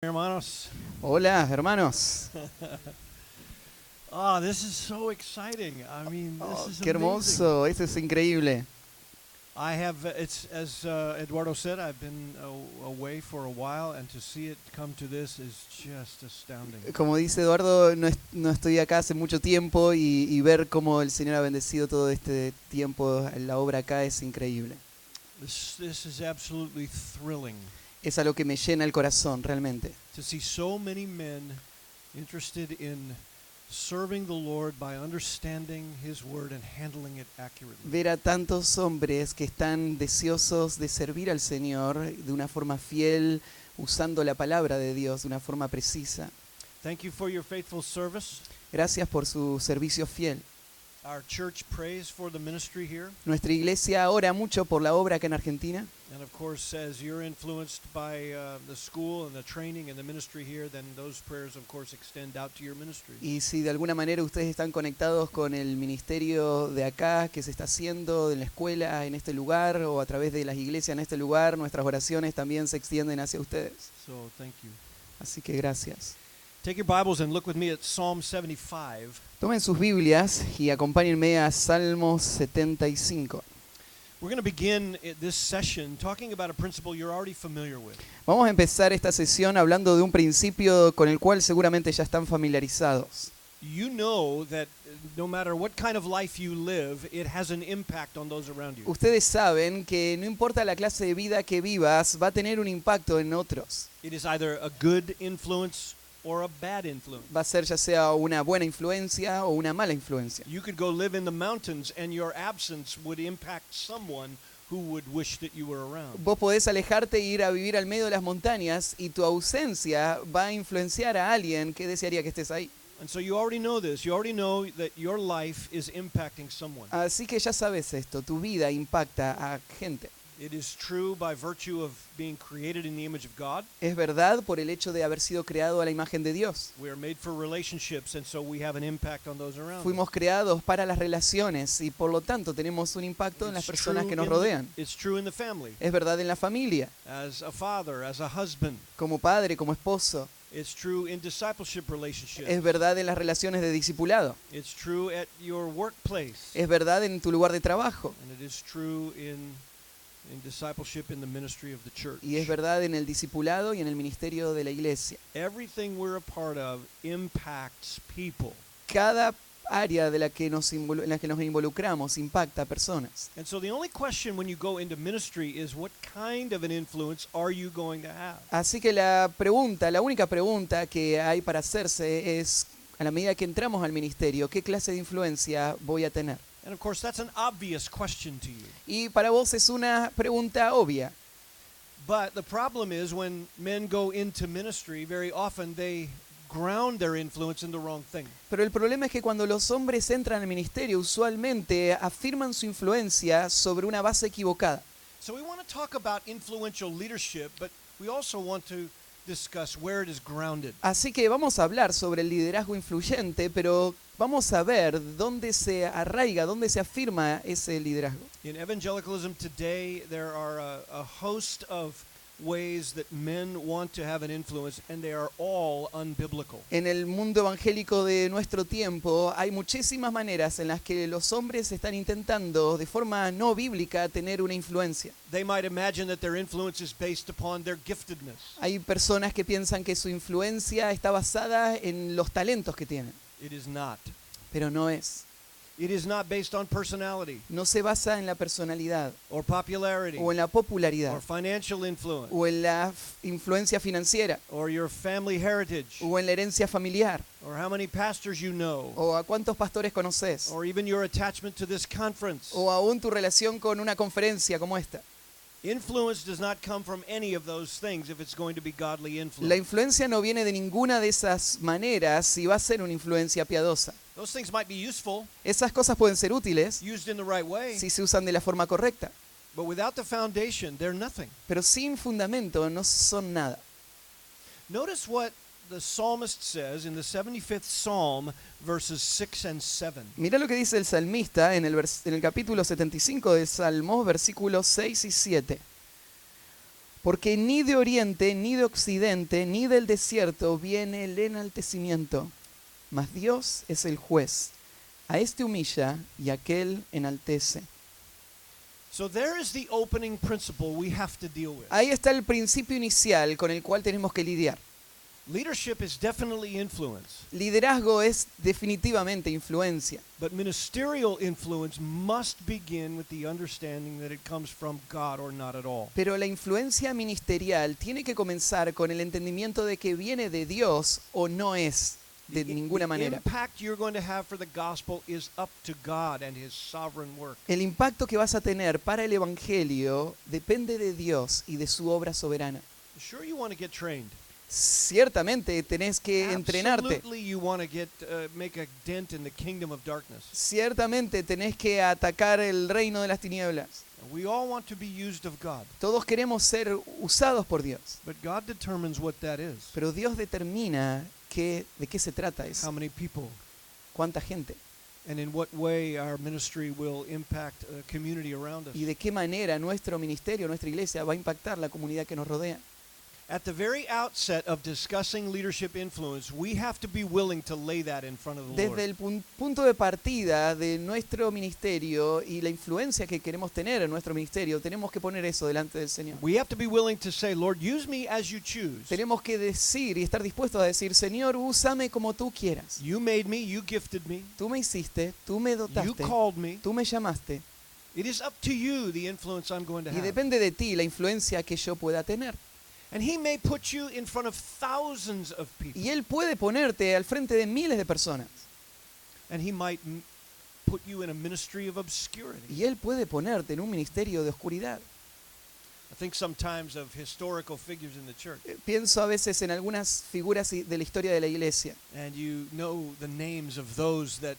Hermanos. Hola, hermanos. This is so exciting. This is Qué amazing. hermoso, esto es increíble. I have, it's as Eduardo said, I've been away for a while, and to see it come to this is just astounding. Como dice Eduardo, no estoy acá hace mucho tiempo y ver cómo el Señor ha bendecido todo este tiempo, la obra acá es increíble. This is absolutely thrilling Es algo que me llena el corazón, realmente. to see so many men interested in serving the Lord by understanding His Word and handling it accurately. Ver a tantos hombres que están deseosos de servir al Señor de una forma fiel, usando la palabra de Dios de una forma precisa. Thank you for your faithful service. Gracias por su servicio fiel. Our church prays for the ministry here. Nuestra iglesia ora mucho por la obra acá en Argentina. And of course, as you're influenced by the school and the training and the ministry here, then those prayers, of course, extend out to your ministry. Y si de alguna manera ustedes están conectados con el ministerio de acá que se está haciendo en la escuela en este lugar o a través de las iglesias en este lugar, nuestras oraciones también se extienden hacia ustedes. So thank you. Así que gracias. Take your Bibles and look with me at Psalm 75. Tomen sus Biblias y acompáñenme a Salmos 75. We're going to begin this session talking about a principle you're already familiar with. Vamos a empezar esta sesión hablando de un principio con el cual seguramente ya están familiarizados. You know that no matter what kind of life you live, it has an impact on those around you. Ustedes saben que no importa la clase de vida que vivas, va a tener un impacto en otros. It is either a good influence or a bad influence. Va a ser ya sea una buena influencia o una mala influencia. You could go live in the mountains and your absence would impact someone who would wish that you were around. Vos podés alejarte e ir a vivir al medio de las montañas y tu ausencia va a influenciar a alguien que desearía que estés ahí. And so you already know this. You already know that your life is impacting someone. Así que ya sabes esto, tu vida impacta a gente. It is true by virtue of being created in the image of God. Es verdad por el hecho de haber sido creado a la imagen de Dios. We are made for relationships, and so we have an impact on those around us. Fuimos creados para las relaciones y por lo tanto tenemos un impacto en las personas que nos rodean. It's true in the family. Es verdad en la familia, As a father, as a husband. como padre, como esposo. It's true in discipleship relationships. Es verdad en las relaciones de discipulado. It's true at your workplace. Es verdad en tu lugar de trabajo. And it is true in discipleship in the ministry of the church. Y es verdad en el discipulado y en el ministerio de la iglesia. Everything we're a part of impacts people. Cada área de la que en la que nos involucramos impacta a personas. And so the only question when you go into ministry is what kind of an influence are you going to have? Así que la única pregunta que hay para hacerse es, a la medida que entramos al ministerio, ¿qué clase de influencia voy a tener? And of course that's an obvious question to you. Y para vos es una pregunta obvia. But the problem is when men go into ministry, very often they ground their influence in the wrong thing. Pero el problema es que cuando los hombres entran al ministerio, usualmente afirman su influencia sobre una base equivocada. So we want to talk about influential leadership, but we also want to discuss where it is grounded. Así que vamos a hablar sobre el liderazgo influyente, pero vamos a ver dónde se arraiga, dónde se afirma ese liderazgo. In evangelicalism today, there are a host of ways that men want to have an influence, and they are all unbiblical. En el mundo evangélico de nuestro tiempo hay muchísimas maneras en las que los hombres están intentando de forma no bíblica tener una influencia. They might imagine that their influence is based upon their giftedness. Hay personas que piensan que su influencia está basada en los talentos que tienen, It is not. pero no es. It is not based on personality No se basa en la personalidad or popularity o en la popularidad or financial influence o en la influencia financiera or your family heritage o en la herencia familiar or how many pastors you know o a cuántos pastores conoces or even your attachment to this conference. o aún tu relación con una conferencia como esta. Influence does not come from any of those things if it's going to be godly La influence. influencia no viene de ninguna de esas maneras si va a ser una influencia piadosa. Those things might be useful, Esas cosas pueden ser útiles used in the right way, si se usan de la forma correcta, but without the foundation, they're nothing. pero sin fundamento no son nada. Notice what the psalmist says in the 75th Psalm, verses 6 and 7. Mirá lo que dice el salmista en el capítulo 75 de Salmos, versículos 6 y 7. Porque ni de oriente, ni de occidente, ni del desierto viene el enaltecimiento, mas Dios es el juez. A este humilla y a aquel enaltece. So there is the opening principle we have to deal with. Ahí está el principio inicial con el cual tenemos que lidiar. Leadership is definitely influence, Liderazgo es definitivamente influencia, but ministerial influence must begin with the understanding that it comes from God or not at all. pero la influencia ministerial tiene que comenzar con el entendimiento de que viene de Dios o no es de ninguna The manera. impact you're going to have for the gospel is up to God and His sovereign work. El impacto que vas a tener para el Evangelio depende de Dios y de su obra soberana. Sure, you want to get trained. Ciertamente tenés que entrenarte. Absolutely, you want to make a dent in the kingdom of darkness. Ciertamente tenés que atacar el reino de las tinieblas. We all want to be used of God, Todos queremos ser usados por Dios, but God determines what that is. pero Dios determina de qué se trata How eso, many people cuánta gente and in what way our ministry will impact a community around us. y de qué manera nuestro ministerio, nuestra iglesia va a impactar la comunidad que nos rodea. At the very outset of discussing leadership influence, we have to be willing to lay that in front of the Desde Lord. el punto de partida de nuestro ministerio y la influencia que queremos tener en nuestro ministerio, tenemos que poner eso delante del Señor. We have to be willing to say, Lord, use me as you choose. Tenemos que decir y estar dispuestos a decir, Señor, úsame como tú quieras. You made me, you gifted me, Tú me hiciste, tú me you dotaste, called me. tú me llamaste It is up to you the influence I'm going to y have. depende de ti la influencia que yo pueda tener. And He may put you in front of thousands of people. Y Él puede ponerte al frente de miles de personas. And He might put you in a ministry of obscurity. Y Él puede ponerte en un ministerio de oscuridad. I think sometimes of historical figures in the church. Pienso a veces en algunas figuras de la historia de la iglesia. And you know the names of those that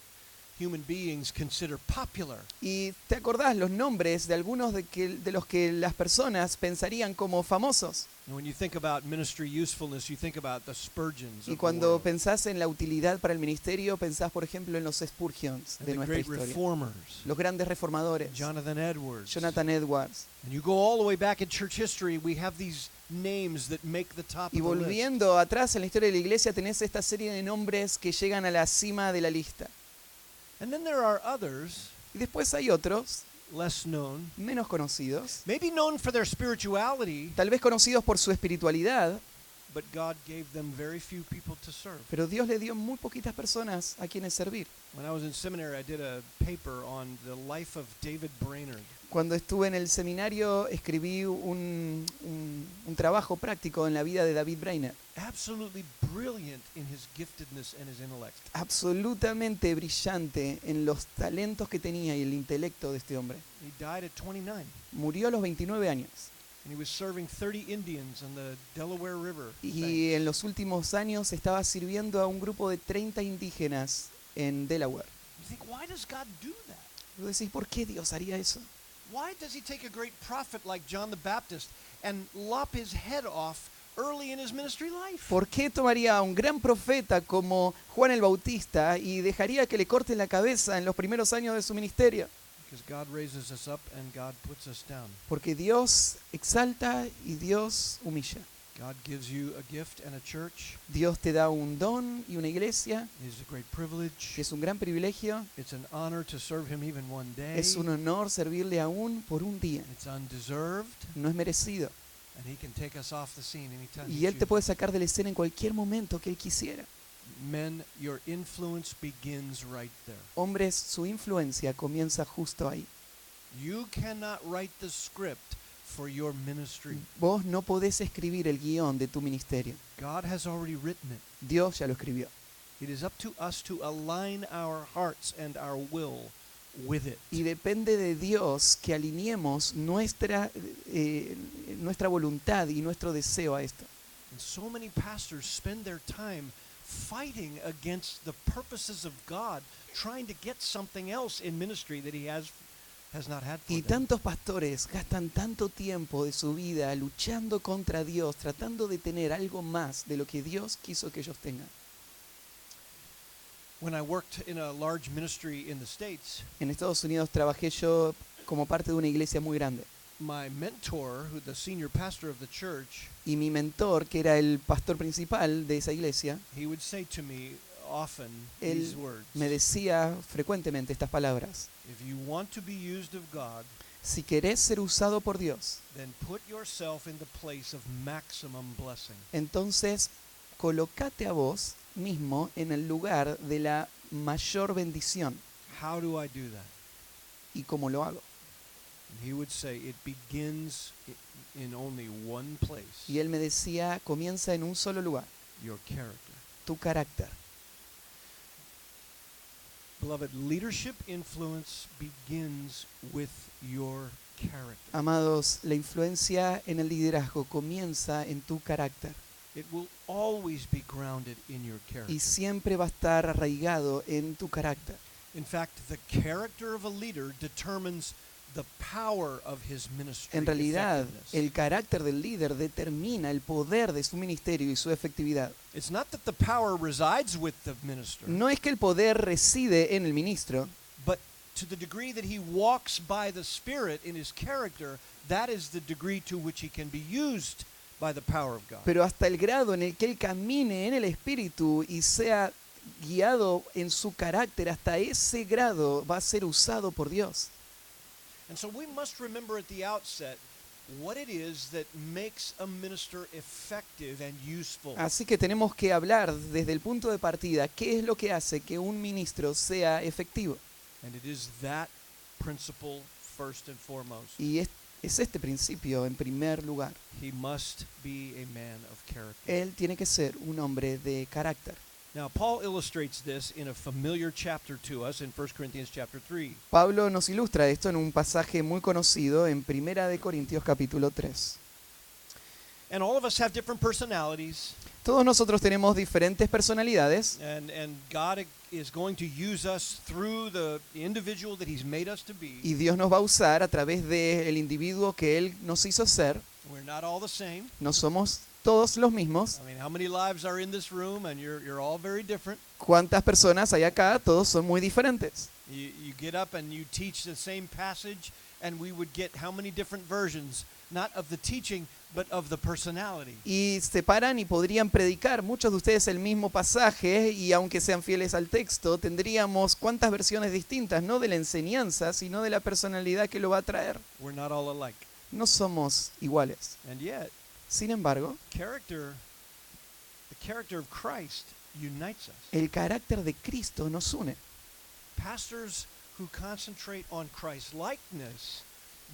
human beings consider popular. Y te acordás los nombres de algunos de los que las personas pensarían como famosos. And when you think about ministry usefulness, you think about the Spurgeons Y of the cuando world, pensás en la utilidad para el ministerio, pensás, por ejemplo, en los Spurgeons and de the nuestra great historia. reformers, Los grandes reformadores. Jonathan Edwards. Jonathan Edwards. And you go all the way back in church history, we have these names that make the top Y of the list. volviendo atrás en la historia de la iglesia, tenés esta serie de nombres que llegan a la cima de la lista. And then there are others, Y después hay otros, less known, menos conocidos, maybe known for their spirituality, tal vez conocidos por su espiritualidad, but God gave them very few people to serve. pero Dios le dio muy poquitas personas a quienes servir. When I was in seminary, I did a paper on the life of David Brainerd. Cuando estuve en el seminario, escribí un trabajo práctico en la vida de David Brainerd. Absolutely brilliant in his giftedness and his intellect. Absolutamente brillante en los talentos que tenía y el intelecto de este hombre. He died at 29, Murió a los 29 años and he was serving 30 Indians on the Delaware River. y en los últimos años estaba sirviendo a un grupo de 30 indígenas en Delaware. You think, why does God do that? Y vos decís, ¿por qué Dios haría eso? Why does He take a great prophet like John the Baptist and lop his head off early in his ministry life? ¿Por qué tomaría a un gran profeta como Juan el Bautista y dejaría que le corten la cabeza en los primeros años de su ministerio? Because God raises us up and God puts us down. Porque Dios exalta y Dios humilla. God gives you a gift and a church. Dios te da un don y una iglesia, It is a great que privilege. es un gran privilegio. It's an honor to serve Him even one day. Es un honor servirle aún por un día. It's undeserved, No es merecido. and He can take us off the scene anytime Y He Él te puede chooses. sacar de la escena en cualquier momento que Él quisiera. Men, your influence begins right there. Hombres, su influencia comienza justo ahí. You cannot write the script for your ministry. Vos no podés escribir el guión de tu ministerio. God has already written it. Dios ya lo escribió. It is up to us to align our hearts and our will with it. Y depende de Dios que alineemos nuestra voluntad y nuestro deseo a esto. And so many pastors spend their time fighting against the purposes of God, trying to get something else in ministry that He has not had for Y them. tantos pastores gastan tanto tiempo de su vida luchando contra Dios, tratando de tener algo más de lo que Dios quiso que ellos tengan. When I worked in a large ministry in the States, En Estados Unidos trabajé yo como parte de una iglesia muy grande. my mentor, who the senior pastor of the church, Y mi mentor, que era el pastor principal de esa iglesia, he would say to me often él these words. me decía frecuentemente estas palabras. If you want to be used of God, Si querés ser usado por Dios, then put yourself in the place of maximum blessing. entonces colócate a vos mismo en el lugar de la mayor bendición. How do I do that? ¿Y cómo lo hago? And he would say it begins in only one place, Y él me decía, comienza en un solo lugar, your character. tu carácter. Beloved, leadership influence begins with your character. Amados, la influencia en el liderazgo comienza en tu carácter It will always be grounded in your character. y siempre va a estar arraigado en tu carácter. In fact, the character of a leader determines the power of his ministry. En realidad, effectiveness. el carácter del líder determina el poder de su ministerio y su efectividad. It's not that the power resides with the minister, No es que el poder reside en el ministro, but to the degree that he walks by the Spirit in his character, that is the degree to which he can be used by the power of God. pero hasta el grado en el que él camine en el Espíritu y sea guiado en su carácter, hasta ese grado va a ser usado por Dios. And so we must remember at the outset what it is that makes a minister effective and useful. Así que tenemos que hablar desde el punto de partida qué es lo que hace que un ministro sea efectivo. And it is that principle first and foremost. Y es este principio en primer lugar. He must be a man of character. Él tiene que ser un hombre de carácter. Now, Paul illustrates this in a familiar chapter to us in 1 Corinthians chapter 3. Pablo nos ilustra esto en un pasaje muy conocido en Primera de Corintios capítulo 3. And all of us have different personalities, Todos nosotros tenemos diferentes personalidades and God is going to use us through the individual that he's made us to be. y Dios nos va a usar a través del individuo que Él nos hizo ser. We're not all the same. No somos todos los mismos. I mean, how many lives are in this room, and you're all very different. ¿Cuántas personas hay acá? Todos son muy diferentes. You get up and you teach the same passage, and we would get how many different versions, not of the teaching, but of the personality. Y se paran y podrían predicar muchos de ustedes el mismo pasaje y aunque sean fieles al texto, tendríamos cuántas versiones distintas, no de la enseñanza, sino de la personalidad que lo va a traer. We're not all alike. No somos iguales. And yet, Sin embargo, the character of Christ unites us. el carácter de Cristo nos une. Pastors who concentrate on Christ's likeness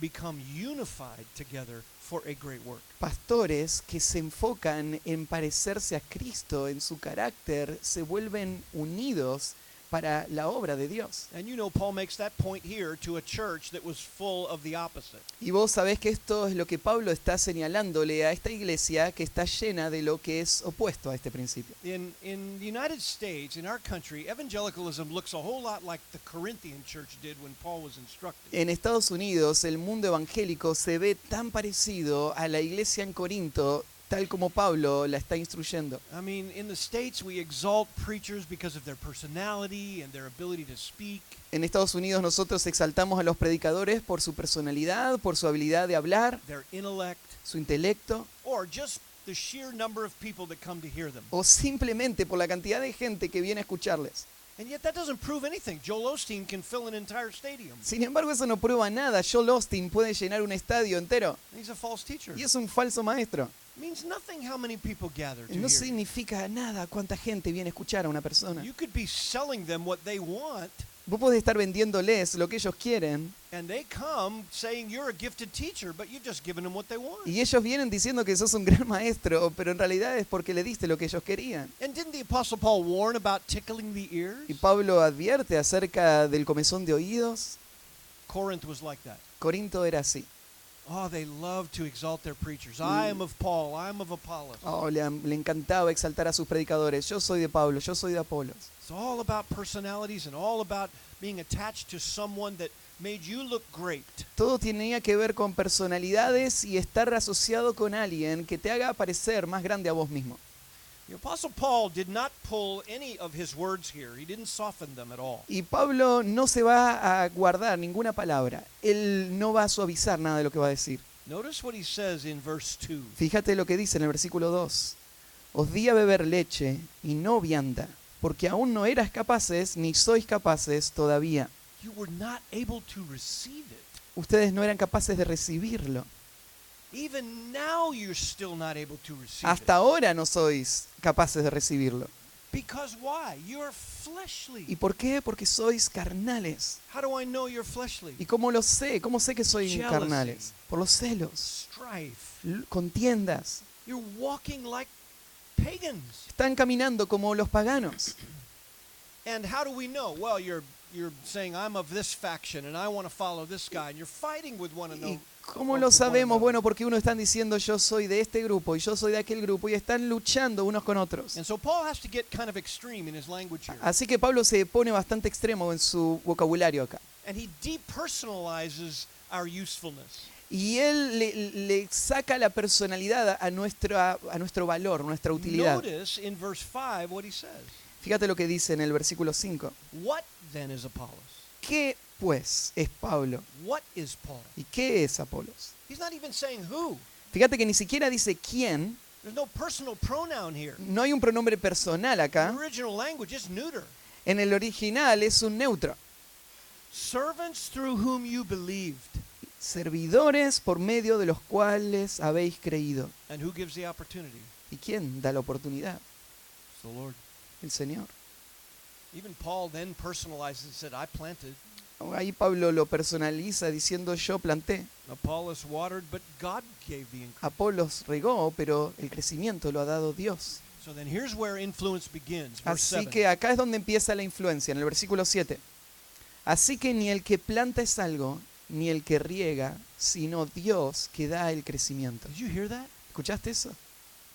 become unified together for a great work. Pastores que se enfocan en parecerse a Cristo en su carácter se vuelven unidos para la obra de Dios. And you know, Paul makes that point here to a church that was full of the opposite. Y vos sabés que esto es lo que Pablo está señalándole a esta iglesia que está llena de lo que es opuesto a este principio. In the United States, in our country, evangelicalism looks a whole lot like the Corinthian church did when Paul was instructed. En Estados Unidos el mundo evangélico se ve tan parecido a la iglesia en Corinto tal como Pablo la está instruyendo. I mean, in the States, we exalt preachers because of their personality and their ability to speak. En Estados Unidos nosotros exaltamos a los predicadores por su personalidad, por su habilidad de hablar, Their intellect, su intelecto, or just the sheer number of people that come to hear them. o simplemente por la cantidad de gente que viene a escucharles. And yet that doesn't prove anything. Joel Osteen can fill an entire stadium. Sin embargo, eso no prueba nada. Joel Osteen puede llenar un estadio entero And he's a false teacher. y es un falso maestro. It means nothing how many people gather to No hear you. significa nada cuánta gente viene a escuchar a una persona. You could be selling them what they want, Vos podés estar vendiéndoles lo que ellos quieren and they come saying you're a gifted teacher, but you've just given them what they want. y ellos vienen diciendo que sos un gran maestro, pero en realidad es porque le diste lo que ellos querían. And didn't the Apostle Paul warn about tickling the ears? Y Pablo advierte acerca del comezón de oídos. Corinth was like that. Corinto era así. Oh, they love to exalt their preachers. I am of Paul. I am of Apollos. Oh, le encantaba exaltar a sus predicadores. Yo soy de Pablo, yo soy de Apolos. It's all about personalities and all about being attached to someone that made you look great. Todo tenía que ver con personalidades y estar asociado con alguien que te haga parecer más grande a vos mismo. The Apostle Paul did not pull any of his words here. He didn't soften them at all. Y Pablo no se va a guardar ninguna palabra. Él no va a suavizar nada de lo que va a decir. Notice what he says in verse 2. Fíjate lo que dice en el versículo 2. Os di a beber leche y no vianda, porque aún no eras capaces ni sois capaces todavía. You were not able to receive it. Ustedes no eran capaces de recibirlo. Even now you're still not able to receive Hasta it. ahora no sois capaces de recibirlo. Because why? You're fleshly. ¿Y por qué? Porque sois carnales. How do I know you're fleshly? ¿Y cómo lo sé? ¿Cómo sé que soy Jealousy. carnales? Por los celos, Strife. contiendas. You're walking like pagans. Están caminando como los paganos. And how do we know? Well, you're saying I'm of this faction and I want to follow this guy, and you're fighting with one another. ¿Y cómo lo sabemos? Bueno, porque uno están diciendo yo soy de este grupo y yo soy de aquel grupo y están luchando unos con otros. And so Paul has to get kind of extreme in his language here. Así que Pablo se pone bastante extremo en su vocabulario acá. And he depersonalizes our usefulness. Y él le saca la personalidad a nuestro valor, nuestra utilidad. Notice in verse 5 what he says. Fíjate lo que dice en el versículo 5. What then is Apollos? ¿Qué pues es Pablo? What is Paul? ¿Y qué es Apolos? He's not even saying who. Fíjate que ni siquiera dice quién. There's no personal pronoun here. No hay un pronombre personal The acá. original language is neuter. En el original es un neutro. Servants through whom you believed. Servidores por medio de los cuales habéis creído. And who gives the opportunity? ¿Y quién da la oportunidad? It's the Lord. El Señor. Even Paul then personalized and said, I planted. Ahí Pablo lo personaliza diciendo yo planté. Apollos watered, but God gave the increase. Apolos regó, pero el crecimiento lo ha dado Dios. So then here's where influence begins. Verse Así 7. que acá es donde empieza la influencia, en el versículo 7. Así que ni el que planta es algo, ni el que riega, sino Dios que da el crecimiento. Did you hear that? ¿Escuchaste eso?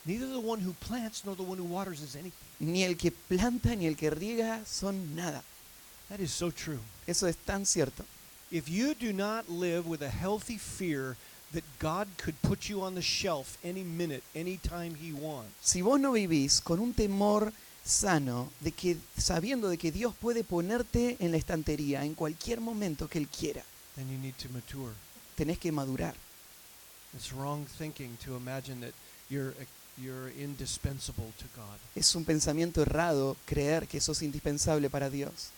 Neither the one who plants nor the one who waters is anything. Ni el que planta ni el que riega son nada. That is so true. Eso es tan cierto. If you do not live with a healthy fear that God could put you on the shelf any minute, any time He wants, Si vos no vivís con un temor sano, de que sabiendo de que Dios puede ponerte en la estantería en cualquier momento que Él quiera, then you need to mature. tenés que madurar. It's wrong thinking to imagine that you're indispensable to God. Es un pensamiento errado creer que sos indispensable para Dios.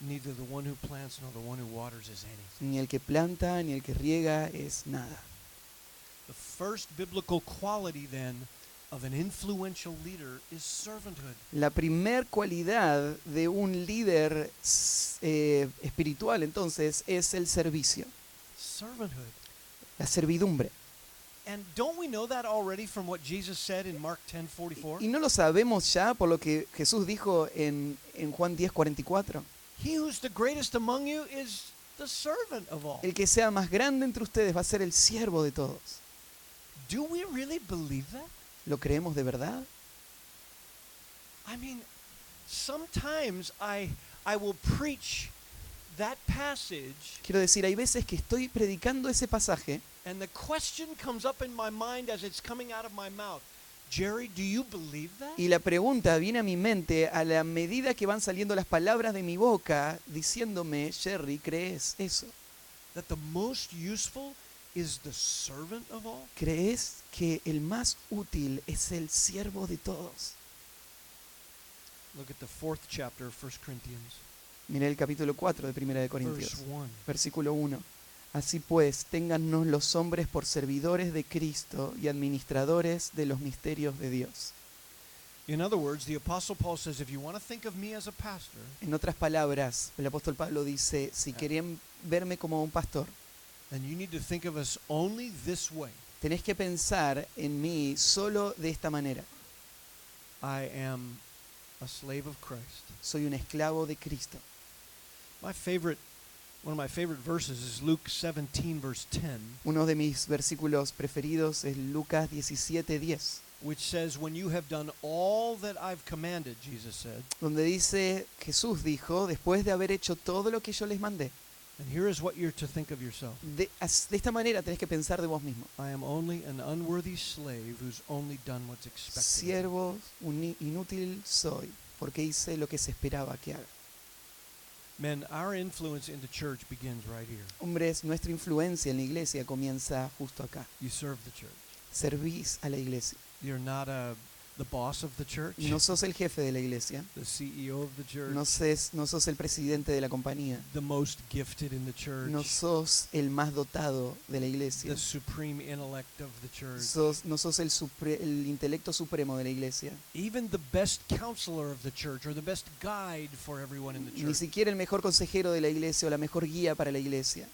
Neither the one who plants nor the one who waters is anything. Ni el que planta ni el que riega es nada. The first biblical quality then of an influential leader is servanthood. La primer cualidad de un líder espiritual entonces es el servicio, Servanthood. la servidumbre. And don't we know that already from what Jesus said in Mark 10:44? ¿Y no lo sabemos ya por lo que Jesús dijo en Juan 10:44? He who's the greatest among you is the servant of all. El que sea más grande entre ustedes va a ser el siervo de todos. Do we really believe that? ¿Lo creemos de verdad? I mean, sometimes I will preach that passage Quiero decir, hay veces que estoy predicando ese pasaje and the question comes up in my mind as it's coming out of my mouth. Jerry, do you believe that? y la pregunta viene a mi mente a la medida que van saliendo las palabras de mi boca diciéndome, Jerry, ¿crees eso? That the most useful is the servant of all? ¿Crees que el más útil es el siervo de todos? Look at the 4th chapter of 1 Corinthians, Mira el capítulo 4 de Primera de Corintios, verse 1. versículo 1. Así pues, téngannos los hombres por servidores de Cristo y administradores de los misterios de Dios. In other words, the Apostle Paul says, if you want to think of me as a pastor, En otras palabras, el apóstol Pablo dice, si quieren verme como un pastor, then you need to think of us only this way. tenés que pensar en mí solo de esta manera. I am a slave of Christ. Soy un esclavo de Cristo. One of my favorite verses is Luke 17, verse 10, Uno de mis versículos preferidos es Lucas 17:10, which says, when you have done all that I've commanded, Jesus said, donde dice, Jesús dijo, después de haber hecho todo lo que yo les mandé, And here is what you're to think of yourself. De esta manera tenés que pensar de vos mismo. I am only an unworthy slave who's only done what's expected. Siervo inútil soy, porque hice lo que se esperaba que haga. Men, our influence in the church begins right here. Hombres, nuestra influencia en la iglesia comienza justo acá. You serve the church. Servís a la iglesia. You're not the boss of the church, No sos el jefe de la iglesia. the CEO of the church, No sos el presidente de la compañía. the most gifted in the church, No sos el más dotado de la iglesia. the supreme intellect of the church. No sos el intelecto supremo de la iglesia. Even the best counselor of the church or the best guide for everyone in the Ni church. siquiera el mejor consejero de la iglesia o la mejor guía para la iglesia.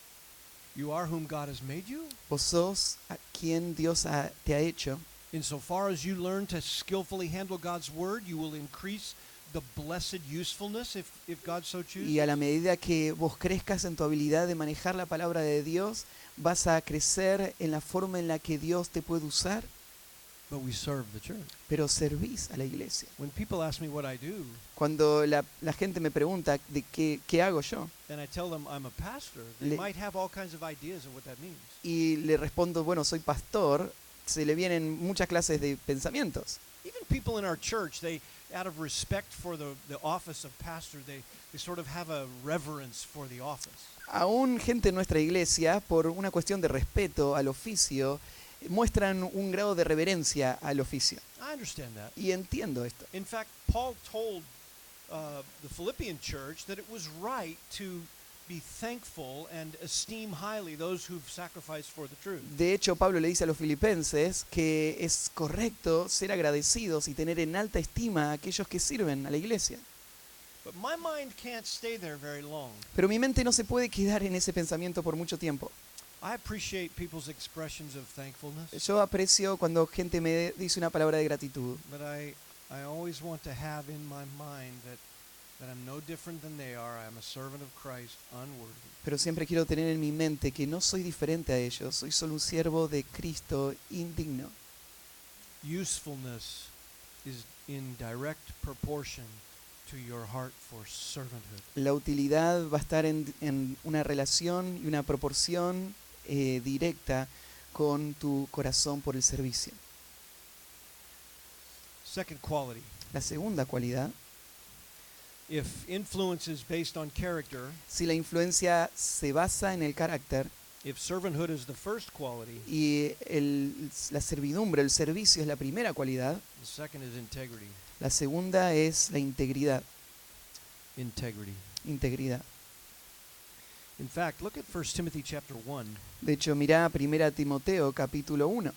You are whom God has made you. Vos sos a quien Dios te ha hecho. Insofar as you learn to skillfully handle God's word, you will increase the blessed usefulness if God so chooses. Y a la medida que vos crezcas en tu habilidad de manejar la palabra de Dios, vas a crecer en la forma en la que Dios te puede usar, But we serve the church. pero servís a la iglesia. When people ask me what I do, Cuando la gente me pregunta de qué hago yo, and I tell them I'm a pastor, they Le- might have all kinds of ideas of what that means. y le respondo, bueno, soy pastor, se le vienen muchas clases de pensamientos. Even people in our church, they, out of respect for the office of pastor, they sort of have a reverence for the office. Aún gente en nuestra iglesia, por una cuestión de respeto al oficio, muestran un grado de reverencia al oficio. I understand that. Y entiendo esto. In fact, Paul told the Philippian church that it was right to be thankful and esteem highly those who've sacrificed for the truth. De hecho, Pablo le dice a los filipenses que es correcto ser agradecidos y tener en alta estima a aquellos que sirven a la iglesia. But my mind can't stay there very long. Pero mi mente no se puede quedar en ese pensamiento por mucho tiempo. I appreciate people's expressions of thankfulness, Yo aprecio cuando gente me dice una palabra de gratitud, but I always want to have in my mind that I'm no different than they are. I'm a servant of Christ, unworthy. pero siempre quiero tener en mi mente que no soy diferente a ellos, soy solo un siervo de Cristo indigno. Usefulness is in direct proportion to your heart for servanthood. La utilidad va a estar en una relación y una proporción directa con tu corazón por el servicio. Second quality. La segunda cualidad, If influence is based on character, si la influencia se basa en el carácter if servanthood is the first quality, y la servidumbre, el servicio es la primera cualidad, the second is integrity. la segunda es la integridad. Integrity. Integridad. In fact, look at 1 Timothy chapter 1, De hecho, mirá 1 Timoteo capítulo 1,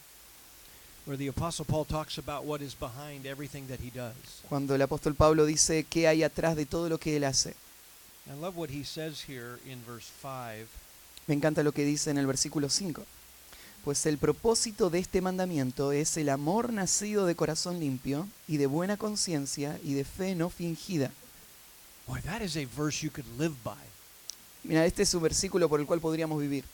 where the Apostle Paul talks about what is behind everything that he does. cuando el apóstol Pablo dice qué hay atrás de todo lo que él hace. I love what he says here in verse 5. Me encanta lo que dice en el versículo 5. Pues el propósito de este mandamiento es el amor nacido de corazón limpio y de buena conciencia y de fe no fingida. Boy, that is a verse you could live by. Mira, este es un versículo por el cual podríamos vivir.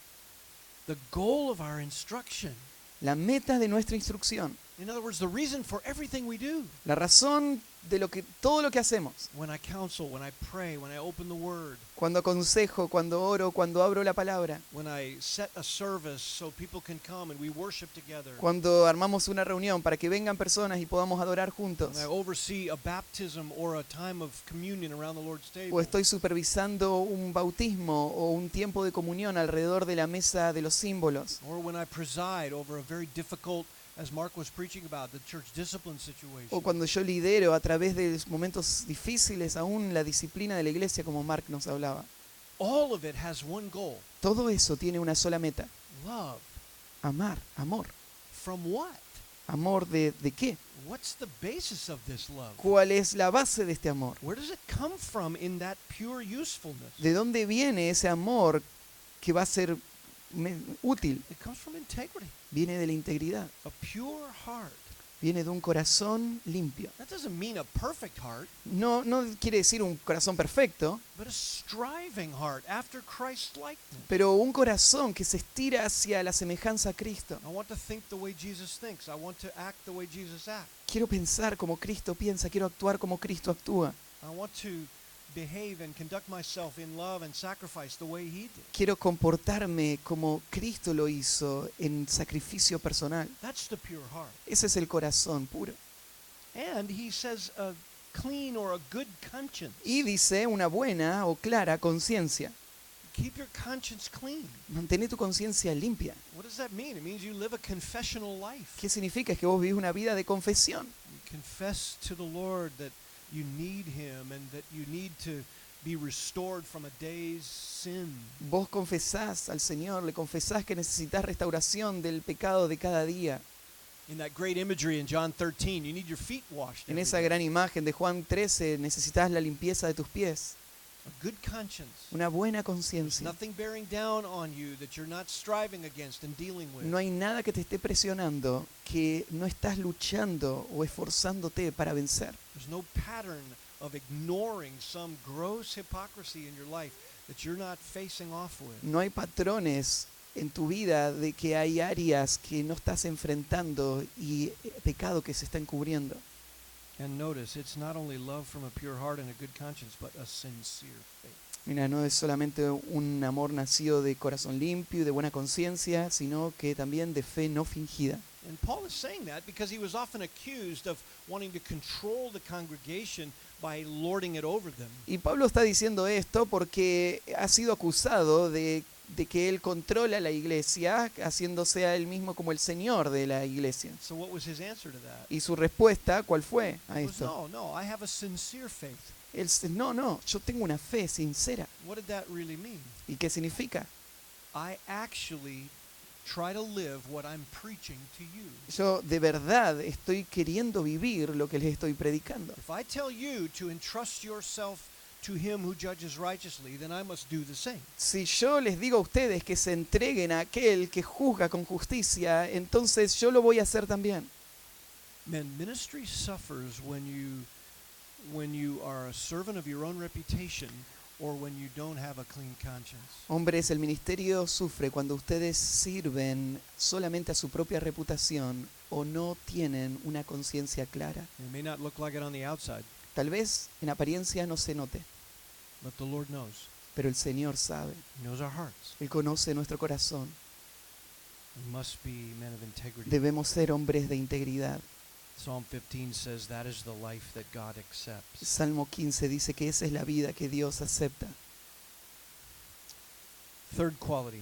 The goal of our instruction. La meta de nuestra instrucción, In other words, the reason for everything we do. la razón de todo lo que hacemos. When I counsel, when I pray, when I open the Word, Cuando aconsejo, cuando oro, cuando abro la palabra, when I set a service so people can come and we worship together, cuando armamos una reunión para que vengan personas y podamos adorar juntos, when I oversee a baptism or a time of communion around the Lord's table, o estoy supervisando un bautismo o un tiempo de comunión alrededor de la mesa de los símbolos, or when I preside over a very difficult, as Mark was preaching about, the church discipline situation. o cuando yo lidero a través de momentos difíciles aún la disciplina de la iglesia, como Mark nos hablaba. All of it has one goal: Todo eso tiene una sola meta: love. amar, amor. From what? ¿Amor de qué? What's the basis of this love? ¿Cuál es la base de este amor? Where does it come from in that pure usefulness? ¿De dónde viene ese amor que va a ser útil? It comes from integrity, Viene de la integridad, a pure heart. viene de un corazón limpio. That doesn't mean a perfect heart, No quiere decir un corazón perfecto, but a striving heart after Christ's likeness. pero un corazón que se estira hacia la semejanza a Cristo. I want to think the way Jesus thinks. I want to act the way Jesus acts. Quiero pensar como Cristo piensa, quiero actuar como Cristo actúa. I want to behave and conduct myself in love and sacrifice the way he did. Quiero comportarme como Cristo lo hizo en sacrificio personal. That's the pure heart. Ese es el corazón puro. And he says a clean or a good conscience. Y dice una buena o clara conciencia. Keep your conscience clean. Mantén tu conciencia limpia. What does that mean? It means you live a confessional life. ¿Qué significa? Es que vos vivís una vida de confesión. You confess to the Lord that you need him and that you need to be restored from a day's sin. Vos confesás al Señor, le confesás que necesitas restauración del pecado de cada día. In that great imagery in John 13, you need your feet washed. En every esa day. gran imagen de Juan 13 necesitas la limpieza de tus pies. A good conscience. Una buena There's conciencia. nothing bearing down on you that you're not striving against and dealing with. No hay nada que te esté presionando que no estás luchando o esforzándote para vencer. There's no pattern of ignoring some gross hypocrisy in your life that you're not facing off with. No hay patrones en tu vida de que hay áreas que no estás enfrentando y pecado que se está encubriendo. And notice, it's not only love from a pure heart and a good conscience, but a sincere faith. Mira, no es solamente un amor nacido de corazón limpio y de buena conciencia, sino que también de fe no fingida. And Paul is saying that because he was often accused of wanting to control the congregation by lording it over them. Y Pablo está diciendo esto porque ha sido acusado de que él controla la iglesia, haciéndose a él mismo como el señor de la iglesia. So what was his answer to that? Y su respuesta, ¿cuál fue a It was, esto? no, I have a sincere faith. Él dice, no, yo tengo una fe sincera. What did that really mean? ¿Y qué significa? I actually try to live what I'm preaching to you. Yo de verdad estoy queriendo vivir lo que les estoy predicando. If I tell you to entrust yourself to him who judges righteously, then I must do the same. Si yo les digo a ustedes que se entreguen a aquel que juzga con justicia, entonces yo lo voy a hacer también. Man, ministry suffers when you are a servant of your own reputation or when you don't have a clean conscience. Hombres, el ministerio sufre cuando ustedes sirven solamente a su propia reputación o no tienen una conciencia clara. It may not look like it on the outside, Tal vez en apariencia no se note, but the Lord knows. pero el Señor sabe. He knows our hearts. Él conoce nuestro corazón. We must be men of integrity. Debemos ser hombres de integridad. Psalm 15 says that is the life that God accepts. Salmo 15 dice que esa es la vida que Dios acepta. Third quality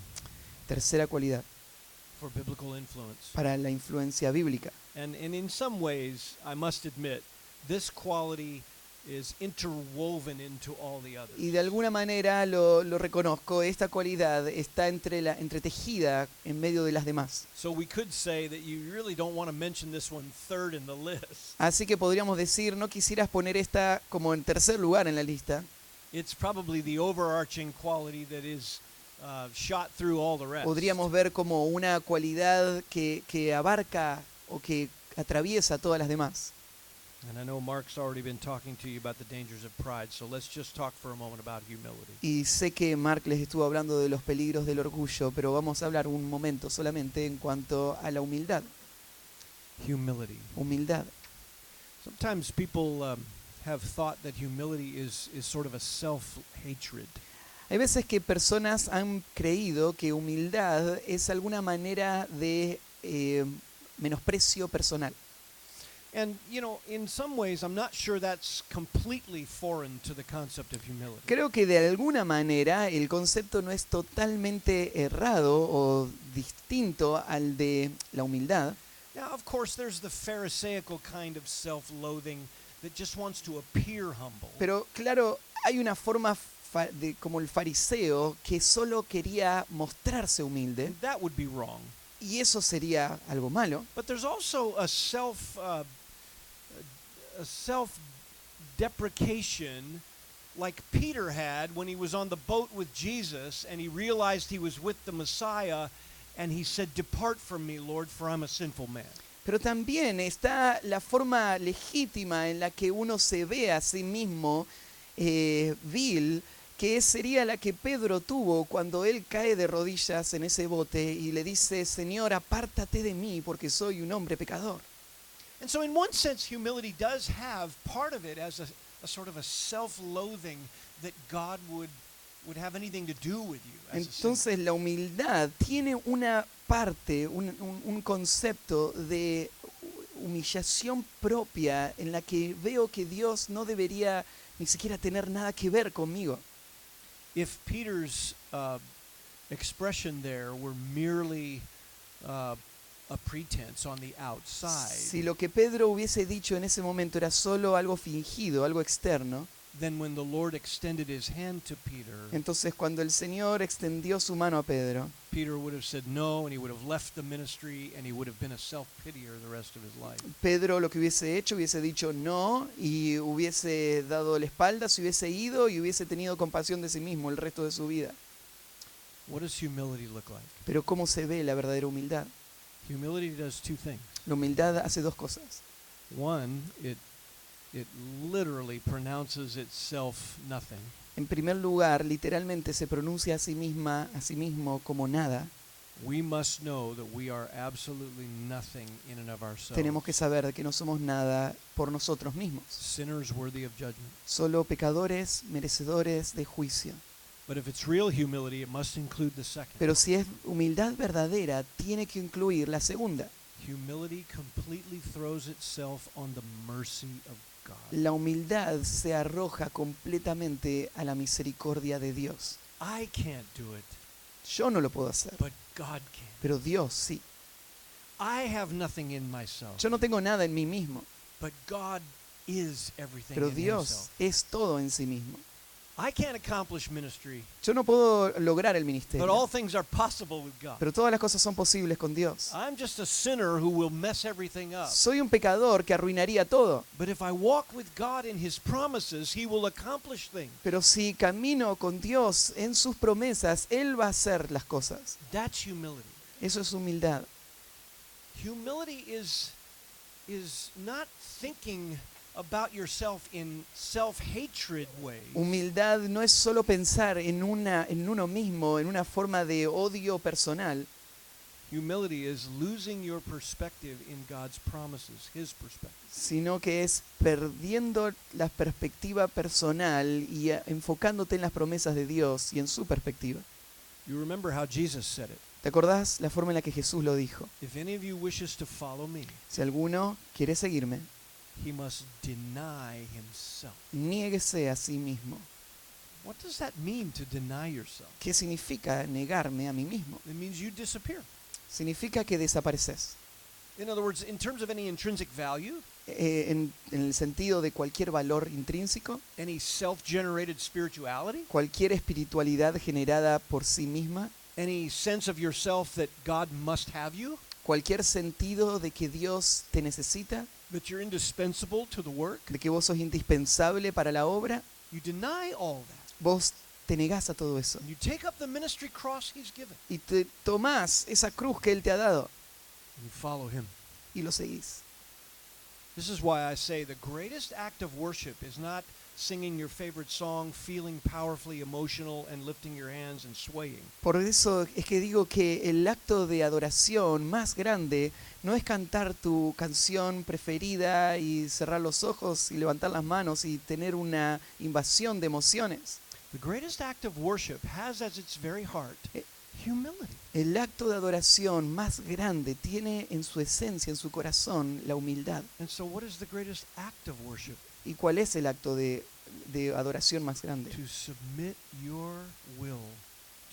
Tercera cualidad, for biblical influence. para la influencia bíblica. And in some ways, I must admit, this quality is interwoven into all the others. Y de alguna manera lo reconozco, esta cualidad está entretejida en medio de las demás. So we could say that you really don't want to mention this one third in the list. Así que podríamos decir, no quisieras poner esta como en tercer lugar en la lista. It's probably the overarching quality that is shot through all the rest. Podríamos ver como una cualidad que abarca o que atraviesa todas las demás. And I know Mark's already been talking to you about the dangers of pride, so let's just talk for a moment about humility. Y sé que Mark les estuvo hablando de los peligros del orgullo, pero vamos a hablar un momento solamente en cuanto a la humildad. Humility. Humildad. Sometimes people have thought that humility is sort of a self-hatred. Hay veces que personas han creído que humildad es alguna manera de menosprecio personal. And, you know, in some ways, I'm not sure that's completely foreign to the concept of humility. Creo que de alguna manera el concepto no es totalmente errado o distinto al de la humildad. Now, of course, there's the pharisaical kind of self-loathing that just wants to appear humble. Pero claro, hay una forma como el fariseo que solo quería mostrarse humilde, And that would be wrong. y eso sería algo malo. But there's also a self-deprecation like Peter had when he was on the boat with Jesus and he realized he was with the Messiah and he said, "Depart from me, Lord, for I'm a sinful man." Pero también está la forma legítima en la que uno se ve a sí mismo vil, que sería la que Pedro tuvo cuando él cae de rodillas en ese bote y le dice, Señor, apártate de mí porque soy un hombre pecador. And so in one sense, humility does have part of it as a sort of a self-loathing that God would have anything to do with you as a sinner. Entonces la humildad tiene una parte, un concepto de humillación propia en la que veo que Dios no debería ni siquiera tener nada que ver conmigo. If Peter's expression there were merely a pretense on the outside, Si lo que Pedro hubiese dicho en ese momento era solo algo fingido, algo externo, then when the Lord extended his hand to Peter, entonces cuando el Señor extendió su mano a Pedro, Peter would have said no, and he would have left the ministry, and he would have been a self-pitier the rest of his life. Pedro lo que hubiese hecho, hubiese dicho no y hubiese dado la espalda, se hubiese ido y hubiese tenido compasión de sí mismo el resto de su vida. What does humility look like? Pero ¿cómo se ve la verdadera humildad? Humility does two things. La humildad hace dos cosas. One, it literally pronounces itself nothing. En primer lugar, literalmente se pronuncia a sí mismo como nada. We must know that we are absolutely nothing in and of ourselves. Tenemos que saber que no somos nada por nosotros mismos. Sinners worthy of judgment. Solo pecadores merecedores de juicio. But if it's real humility, it must include the second. Pero si es humildad verdadera, tiene que incluir la segunda. Humility completely throws itself on the mercy of God. La humildad se arroja completamente a la misericordia de Dios. I can't do it, Yo no lo puedo hacer, but God can. pero Dios sí. I have nothing in myself, Yo no tengo nada en mí mismo, but God is everything pero in Dios himself. es todo en sí mismo. I can't accomplish ministry, Yo no puedo lograr el but all ministerio, things are possible with God. pero todas las cosas son posibles con Dios. I'm just a sinner who will mess everything up. Soy un pecador que arruinaría todo, But if I walk with God in his promises, he will accomplish things. pero si camino con Dios en sus promesas, Él va a hacer las cosas. That's humility. Eso es humildad. Humility is not thinking about yourself in self-hatred ways. Humildad no es solo pensar en uno mismo, en una forma de odio personal. Humility is losing your perspective in God's promises, his perspective. Sino que es perdiendo la perspectiva personal y enfocándote en las promesas de Dios y en su perspectiva. You remember how Jesus said it. ¿Te acordás la forma en la que Jesús lo dijo? If any of you wishes to follow me, Si alguno quiere seguirme, he must deny himself. niéguese a sí mismo. What does that mean, to deny yourself? ¿Qué significa negarme a mí mismo? It means you disappear. Significa que desapareces. In other words, in terms of any intrinsic value, En el sentido de cualquier valor intrínseco, any self-generated spirituality, cualquier espiritualidad generada por sí misma, any sense of yourself that God must have you, cualquier sentido de que Dios te necesita, that you're indispensable to the work, de que vos sos indispensable para la obra, you deny all that. vos te negás a todo eso. And you take up the ministry cross he's given, Y te tomás esa cruz que Él te ha dado and you follow him. y lo seguís. This is why I say the greatest act of worship is not singing your favorite song, feeling powerfully emotional, and lifting your hands and swaying. Por eso es que digo que el acto de adoración más grande no es cantar tu canción preferida y cerrar los ojos y levantar las manos y tener una invasión de emociones. The greatest act of worship has as its very heart humility. El acto de adoración más grande tiene en su esencia, en su corazón, la humildad. And so what is the greatest act of worship? ¿Y cuál es el acto de adoración más grande? To submit your will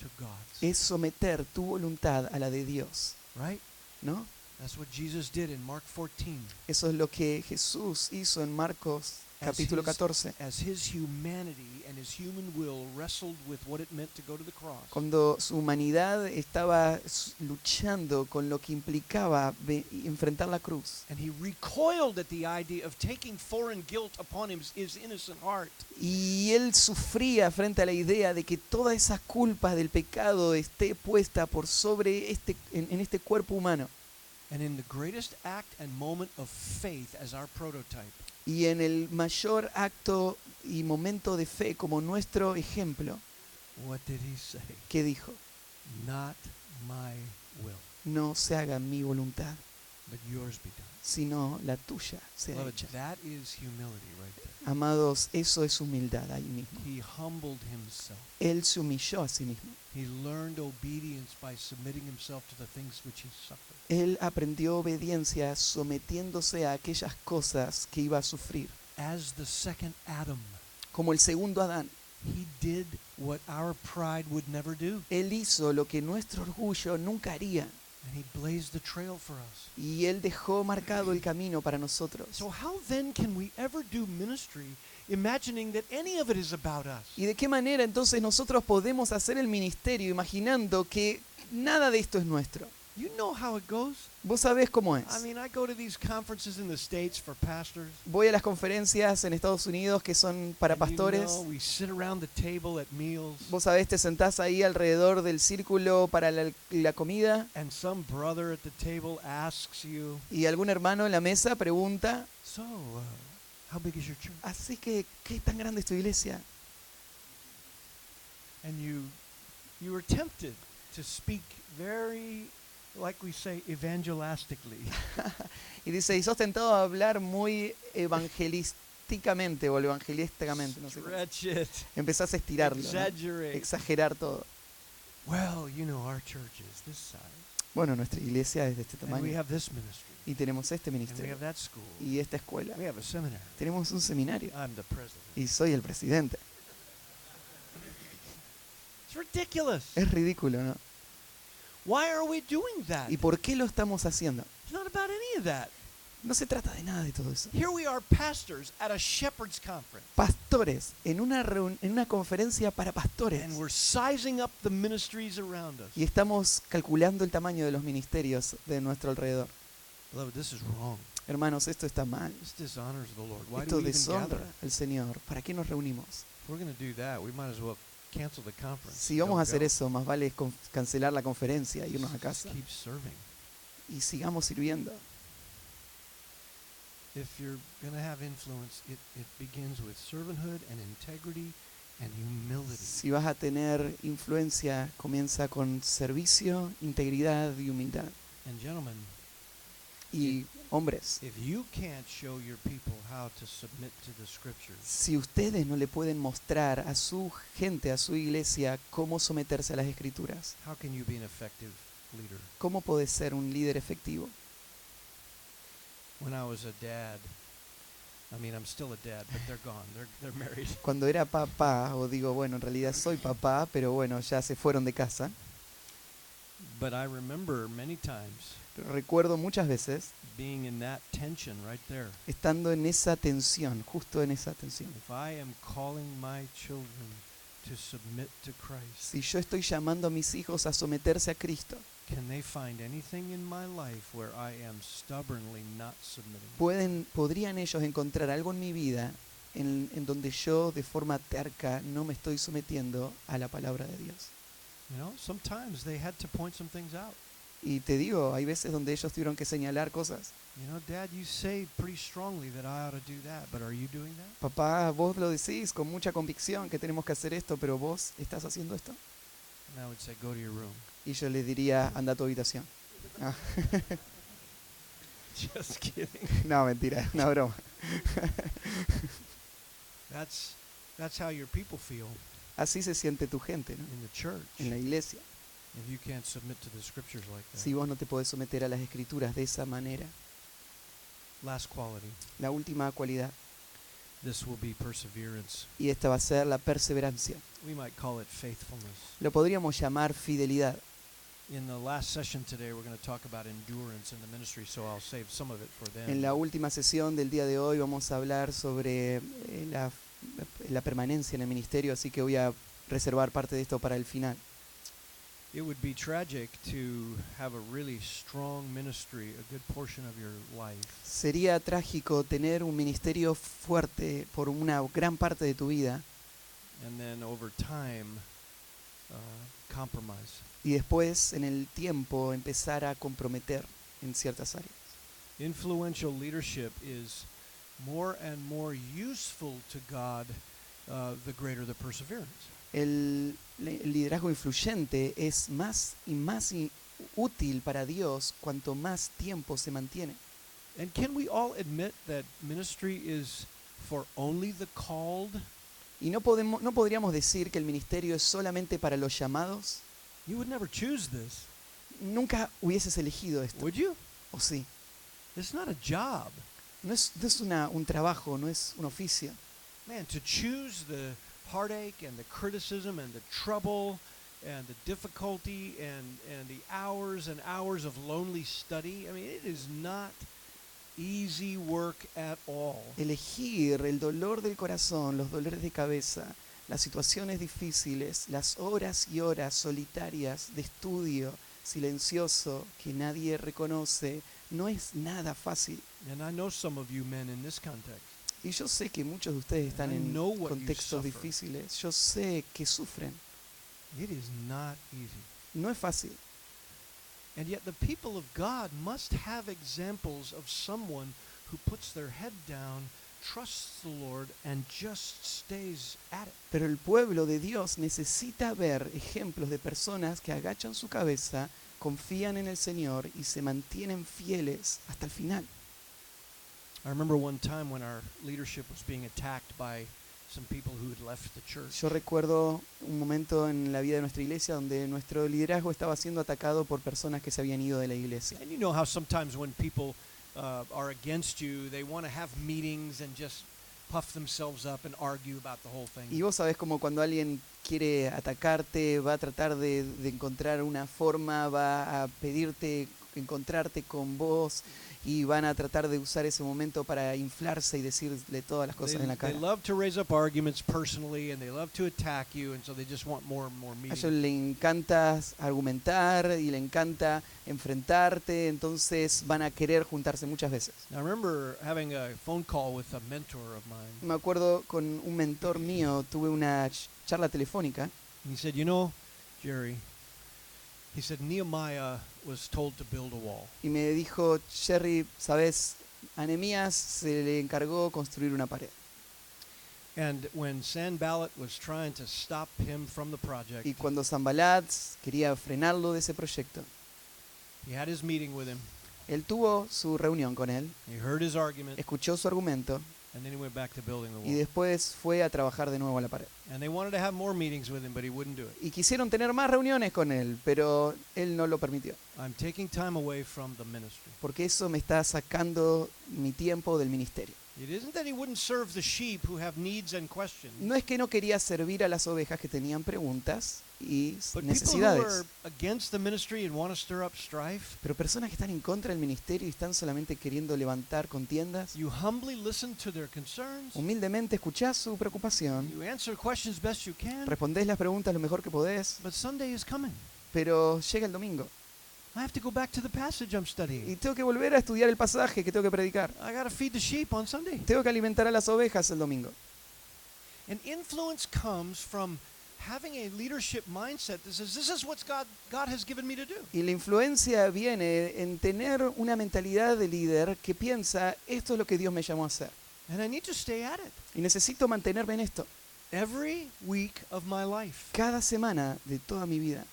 to God's. Es someter tu voluntad a la de Dios, Right? ¿no? That's what Jesus did in Mark 14. Eso es lo que Jesús hizo en Marcos capítulo 14. As his humanity and his human will wrestled with what it meant to go to the cross. Cuando su humanidad estaba luchando con lo que implicaba enfrentar la cruz. And he recoiled at the idea of taking foreign guilt upon his innocent heart. Y él sufría frente a la idea de que toda esa culpa del pecado esté puesta por sobre en este cuerpo humano. And in the greatest act and moment of faith as our prototype, Y en el mayor acto y momento de fe como nuestro ejemplo, what did he say? ¿qué dijo? Not my will, No se haga mi voluntad, but yours be done. sino la tuya sea Beloved, hecha. that is humility right there. Amados, eso es humildad ahí mismo. He humbled himself. Él se humilló a sí mismo. He learned obedience by submitting himself to the things which he suffered. Él aprendió obediencia sometiéndose a aquellas cosas que iba a sufrir. As the second Adam, Como el segundo Adán, he did what our pride would never do. él hizo lo que nuestro orgullo nunca haría. And he blazed the trail for us. Y él dejó marcado el camino para nosotros. So how then can we ever do ministry imagining that any of it is about us? ¿Y de qué manera entonces nosotros podemos hacer el ministerio imaginando que nada de esto es nuestro? You know how it goes. Vos sabés cómo es. I mean, I go to these conferences in the States for pastors. Voy a las conferencias en Estados Unidos que son para and you pastores. know, we sit around the table at meals. Vos sabés, te sentás ahí alrededor del círculo para la comida And some brother at the table asks you, y algún hermano en la mesa pregunta, so, how big is your church? así que, ¿qué tan grande es tu iglesia? And you are tempted to speak very, like we say, evangelistically. Y dice, y sos tentado a hablar muy evangelísticamente o evangelísticamente, no sé cómo. Stretch it. Empezás a estirarlo, ¿no? Exaggerate. Exagerar todo. Well, you know, our church is this size. Bueno, nuestra iglesia es de este And we tamaño have this ministry. y tenemos este And we ministerio have that school. y esta escuela. We have a seminary. Tenemos un seminario I'm the president. y soy el presidente. It's ridiculous. Es ridículo, ¿no? Why are we doing that? ¿Y por qué lo estamos haciendo? It's not about any of that. No se trata de nada de todo eso. Here we are, pastors at a shepherd's conference. Pastores, en una conferencia para pastores. And we're sizing up the ministries around us. Y estamos calculando el tamaño de los ministerios de nuestro alrededor. Beloved, this is wrong. Hermanos, esto está mal. This dishonors the Lord. Why do Esto we even deshonra gather? al Señor. ¿Para qué nos reunimos? If we're going to do that, we might as well cancel the conference. Si vamos a Don't hacer go. eso, más vale cancelar la conferencia e irnos a Just casa. keep serving. Y sigamos sirviendo. If you're going to have influence, it begins with servanthood and integrity and humility. Si vas a tener influencia, comienza con servicio, integridad y humildad. And gentlemen, Y hombres, if you can't show your people how to submit to the scriptures, si ustedes no le pueden mostrar a su gente, a su iglesia, cómo someterse a las escrituras, how can you be an effective leader? ¿cómo podés ser un líder efectivo? When I was a dad, I mean, I'm still a dad, but they're gone. They're married. Cuando era papá, o digo, bueno, en realidad soy papá, pero bueno, ya se fueron de casa. But I remember many times Recuerdo muchas veces being in that tension right there. estando en esa tensión, justo en esa tensión. If I am calling my children to submit to Christ, Si yo estoy llamando a mis hijos a someterse a Cristo, can they find anything in my life where I am stubbornly not submitting? podrían ellos encontrar algo en mi vida en donde yo de forma terca no me estoy sometiendo a la palabra de Dios. You know, sometimes they had to point some things out. Y te digo, hay veces donde ellos tuvieron que señalar cosas. You know, Dad, you say pretty strongly that I ought to do that, but are you doing that? Papá, vos lo decís con mucha convicción que tenemos que hacer esto, pero vos estás haciendo esto. And I would say, go to your room. Y yo le diría, anda a tu habitación. Ah, Just kidding. no, mentira, es una broma. That's how your people feel Así se siente tu gente, ¿no? in the church. En la iglesia. If you can't submit to the scriptures like that. Si vos no te podés someter a las escrituras de esa manera. Last quality. La última cualidad, This will be perseverance. y esta va a ser la perseverancia. We might call it faithfulness. Lo podríamos llamar fidelidad. In the last session today, we're going to talk about endurance in the ministry, so I'll save some of it for then. En la última sesión del día de hoy vamos a hablar sobre la permanencia en el ministerio, así que voy a reservar parte de esto para el final. It would be tragic to have a really strong ministry a good portion of your life, Sería trágico tener un ministerio fuerte por una gran parte de tu vida and then over time compromise. y después en el tiempo empezar a comprometer en ciertas áreas. Influential leadership is more and more useful to God the greater the perseverance. El liderazgo influyente es más y más útil para Dios cuanto más tiempo se mantiene. And can we all admit that ministry is for only the called? Y no podríamos decir que el ministerio es solamente para los llamados. You would never choose this, Nunca hubieses elegido esto, would you? ¿o sí? It's not a job. No es un trabajo, no es un oficio. Man, to choose the heartache and the criticism and the trouble and the difficulty and the hours and hours of lonely study, I mean, it is not easy work at all. Elegir el dolor del corazón, los dolores de cabeza, las situaciones difíciles, las horas y horas solitarias de estudio silencioso que nadie reconoce, no es nada fácil. And I know some of you men in this context. Y yo sé que muchos de ustedes están I en know what you contextos suffer. difíciles. Yo sé que sufren. It is not easy. No es fácil. And yet the people of God must have examples of someone who puts their head down, trusts the Lord, and just stays at it. Pero el pueblo de Dios necesita ver ejemplos de personas que agachan su cabeza, confían en el Señor y se mantienen fieles hasta el final. I remember one time when our leadership was being attacked by some people who had left the church. Yo recuerdo un momento en la vida de nuestra iglesia donde nuestro liderazgo estaba siendo atacado por personas que se habían ido de la iglesia. And you know how sometimes when people are against you, they want to have meetings and just puff themselves up and argue about the whole thing. Y vos sabés como cuando alguien quiere atacarte, va a tratar de encontrar una forma, va a pedirte encontrarte con vos y van a tratar de usar ese momento para inflarse y decirle todas las cosas en la They cara. love to raise up arguments personally and they love to attack you, and so they just want more and more A meetings. ellos le encanta argumentar y le encanta enfrentarte, entonces van a querer juntarse muchas veces. I remember having a phone call with a mentor of mine. Me acuerdo con un mentor mío, tuve una charla telefónica And he said, "You know, Jerry," he said, "Nehemiah was told to build a wall. y me dijo, Jerry, ¿sabes? A Nehemías se le encargó construir una pared. And when Sanballat was trying to stop him from the project, Y cuando Sanballat quería frenarlo de ese proyecto, he had his meeting with him. él tuvo su reunión con él, He heard his argument, escuchó su argumento and then he went back to building the y wall. después fue a trabajar de nuevo a la pared. And they wanted to have more meetings with him, but he wouldn't do it. Y quisieron tener más reuniones con él, pero él no lo permitió, I'm taking time away from the ministry." porque eso me está sacando mi tiempo del ministerio. It isn't that he wouldn't serve the sheep who have needs and questions, No es que no quería servir a las ovejas que tenían preguntas y but people who are necesidades, against the ministry and want to stir up strife, pero personas que están en contra del ministerio y están solamente queriendo levantar contiendas. you humbly listen to their concerns, Humildemente escuchás su preocupación, you answer questions best you can, respondés las preguntas lo mejor que podés, but Sunday is coming. pero llega el domingo I have to go back to the passage I'm y studying. tengo que volver a estudiar el pasaje que tengo que predicar. I got to feed the sheep on Sunday. Tengo que alimentar a las ovejas el domingo. And influence comes from having a leadership mindset that says, this is what God has given me to do. Y la influencia viene en tener una mentalidad de líder que piensa, esto es lo que Dios me llamó a hacer. And I need to stay at it Y necesito mantenerme en esto every week of my life. cada semana de toda mi vida.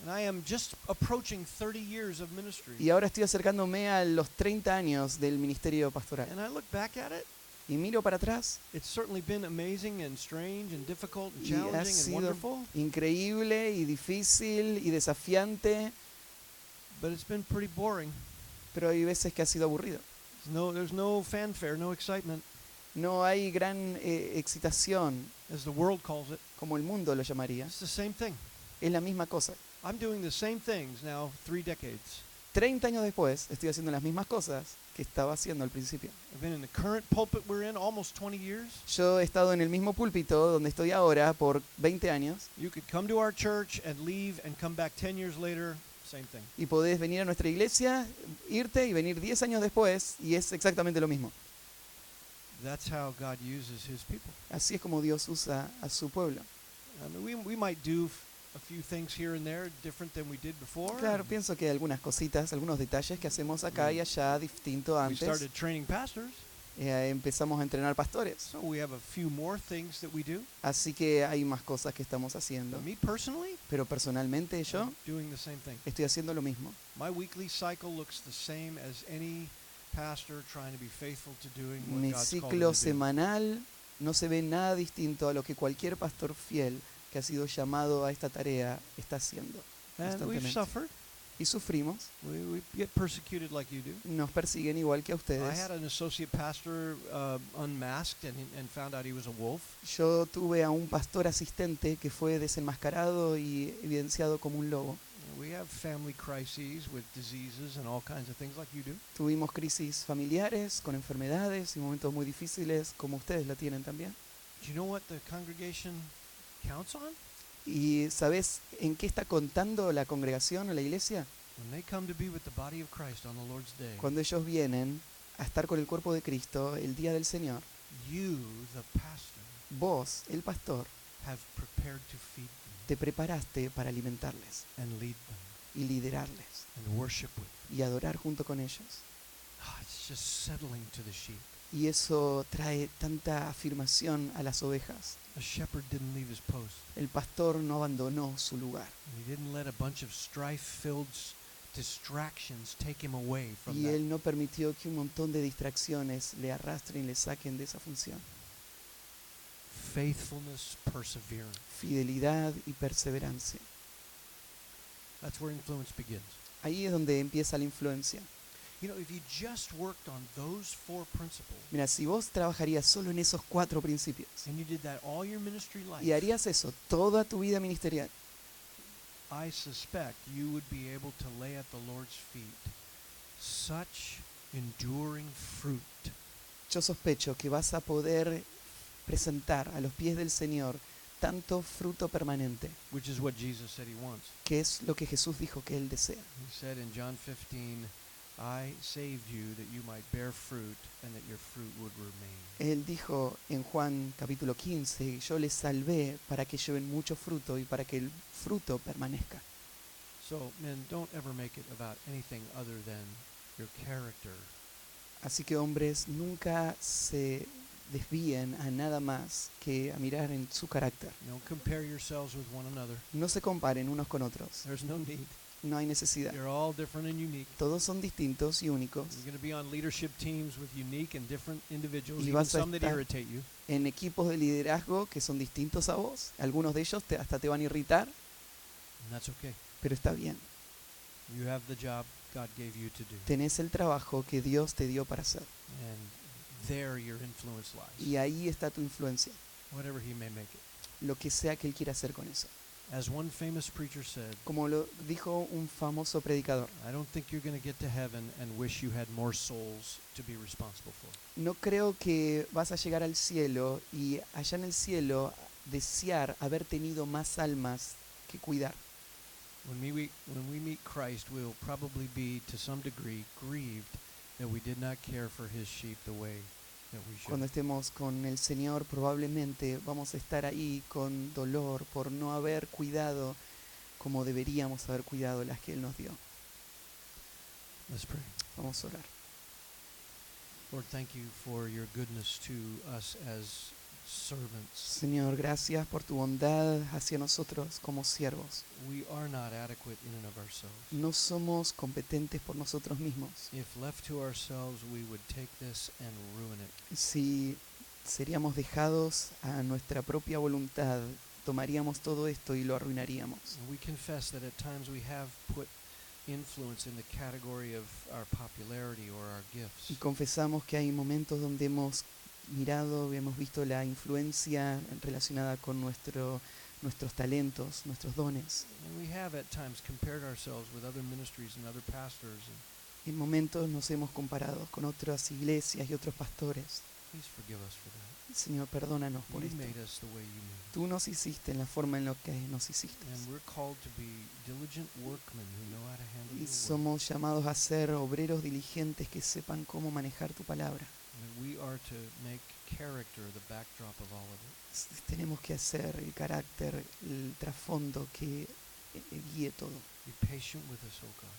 And I am just approaching 30 years of ministry. Y ahora estoy acercándome a los 30 años del ministerio pastoral. And I look back at it, Y miro para atrás it's certainly been amazing and strange and difficult and y ha challenging and sido wonderful, increíble y difícil y desafiante, but it's been pretty boring. pero hay veces que ha sido aburrido. There's no fanfare, no excitement, No hay gran excitación, as the world calls it. como el mundo lo llamaría. It's the same thing. Es la misma cosa. I'm doing the same things now 3 decades. 30 años después estoy haciendo las mismas cosas que estaba haciendo al principio. I've been in the current pulpit we're in almost 20 years. Yo he estado en el mismo púlpito donde estoy ahora por 20 años You could come to our church and leave and come back 10 years later, same thing. y podés venir a nuestra iglesia, irte y venir 10 años después y es exactamente lo mismo. That's how God uses his people. Así es como Dios usa a su pueblo. I mean, we might do a few things here and there different than we did before. Claro, pienso que hay algunas cositas, algunos detalles que hacemos acá y allá distinto We antes. started training pastors, Empezamos a entrenar pastores. so we have a few more things that we do. Así que hay más cosas que estamos haciendo. But me personally, Pero personalmente yo I'm doing the same thing. estoy haciendo lo mismo. My weekly cycle looks the same as any pastor trying to be faithful to doing what Mi God's called him ciclo to do. semanal no se ve nada distinto a lo que cualquier pastor fiel que ha sido llamado a esta tarea está haciendo And we've constantemente. suffered. Y sufrimos, We get persecuted like you do. nos persiguen igual que a I ustedes. had an associate pastor unmasked and found out he was a wolf. Yo tuve a un pastor asistente que fue desenmascarado y evidenciado como un lobo. We have family crises with diseases and all kinds of things like you do. Tuvimos crisis familiares con enfermedades y momentos muy difíciles como ustedes la tienen también. Do you know what the congregation counts on? ¿Y sabes en qué está contando la congregación o la iglesia? When they come to be with the body of Christ on the Lord's day, Cuando ellos vienen a estar con el cuerpo de Cristo el día del Señor, you, the pastor, vos, el pastor, have prepared to feed them te preparaste para alimentarles and lead them y liderarles and worship with them. y adorar junto con ellos. It's just settling to the sheep. Y eso trae tanta afirmación a las ovejas. A shepherd didn't leave his post. El pastor no abandonó su lugar And he didn't let a bunch of strife-filled distractions take him away from y that. él no permitió que un montón de distracciones le arrastren y le saquen de esa función. Faithfulness, perseverance. Fidelidad y perseverancia. That's where influence begins. Ahí es donde empieza la influencia. You know, if you just worked on those 4 principles Mira, si vos trabajarías solo en esos 4 principios and you did that all your ministry life, y harías eso toda tu vida ministerial, I suspect you would be able to lay at the Lord's feet such enduring fruit yo sospecho que vas a poder presentar a los pies del Señor tanto fruto permanente, which is what Jesus said he wants. que es lo que Jesús dijo que Él desea. He said in John 15, I saved you that you might bear fruit and that your fruit would remain. Él dijo en Juan capítulo 15, yo les salvé para que lleven mucho fruto y para que el fruto permanezca. So, men, don't ever make it about anything other than your character. Así que hombres, nunca se desvíen a nada más que a mirar en su carácter. Don't compare yourselves with one another. No se comparen unos con otros, There's no need. no hay necesidad. You're all different and unique. Todos son distintos y únicos. You're going to be on leadership teams with unique and different individuals, Y even vas a some that estar- irritate you. En equipos de liderazgo que son distintos a vos, algunos de ellos hasta te van a irritar, And that's okay. pero está bien. You have the job God gave you to do. Tenés el trabajo que Dios te dio para hacer. And there your influence lies. Y ahí está tu influencia, Whatever he may make it. lo que sea que Él quiera hacer con eso. As one famous preacher said, Como lo dijo un famoso predicador, I don't think you're going to get to heaven and wish you had more souls to be responsible for. no creo que vas a llegar al cielo y allá en el cielo desear haber tenido más almas que cuidar. When we meet Christ, we will probably be, to some degree, grieved that we did not care for his sheep the way that we should. Cuando estemos con el Señor probablemente vamos a estar ahí con dolor por no haber cuidado como deberíamos haber cuidado las que Él nos dio. Let's pray. Vamos a orar. Lord, thank you for your goodness to us as servants. Señor, gracias por tu bondad hacia nosotros como siervos. We are not adequate in and of ourselves. No somos competentes por nosotros mismos. If left to ourselves, we would take this and ruin it. Si seríamos dejados a nuestra propia voluntad, tomaríamos todo esto y lo arruinaríamos. And we confess that at times we have put influence in the category of our popularity or our gifts. Y confesamos que hay momentos donde hemos mirado, hemos visto la influencia relacionada con nuestros talentos, nuestros dones. And we have at times compared ourselves with other ministries and other pastors. And En momentos nos hemos comparado con otras iglesias y otros pastores. please forgive us for that. Señor, perdónanos por You esto. made us the way you made. Tú nos hiciste en la forma en la que nos hiciste. And we're called to be diligent workmen who know how to handle Y your word. somos llamados a ser obreros diligentes que sepan cómo manejar tu palabra. And we are to make character the backdrop of all of it. Tenemos que hacer el carácter, el trasfondo que guíe todo. Be patient with us, oh God.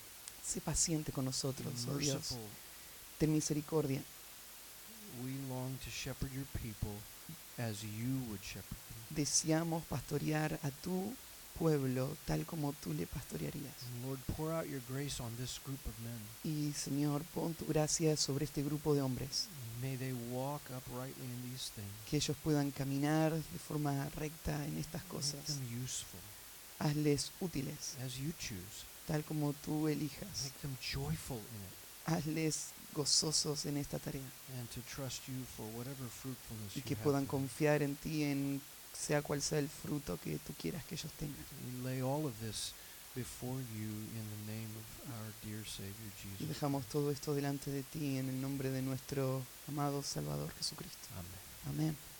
Sé paciente con Be nosotros, oh Dios. merciful. Ten misericordia. We long to shepherd your people as you would shepherd them. Deseamos pastorear a tu pueblo tal como tú le pastorearías. And Lord, pour out your grace on this group of men. Y Señor, pon tu gracia sobre este grupo de hombres, May they walk uprightly in these things. que ellos puedan caminar de forma recta en estas Make cosas. them useful Hazles útiles, as you choose. tal como tú elijas. Make them joyful in it, Hazles gozosos en esta tarea and to trust you for whatever fruitfulness y you que have puedan for them. confiar en ti, en sea cual sea el fruto que tú quieras que ellos tengan. We lay all of this before you in the name of our dear Savior Y Jesus. dejamos todo esto delante de ti en el nombre de nuestro amado Salvador Jesucristo. Amen. Amén.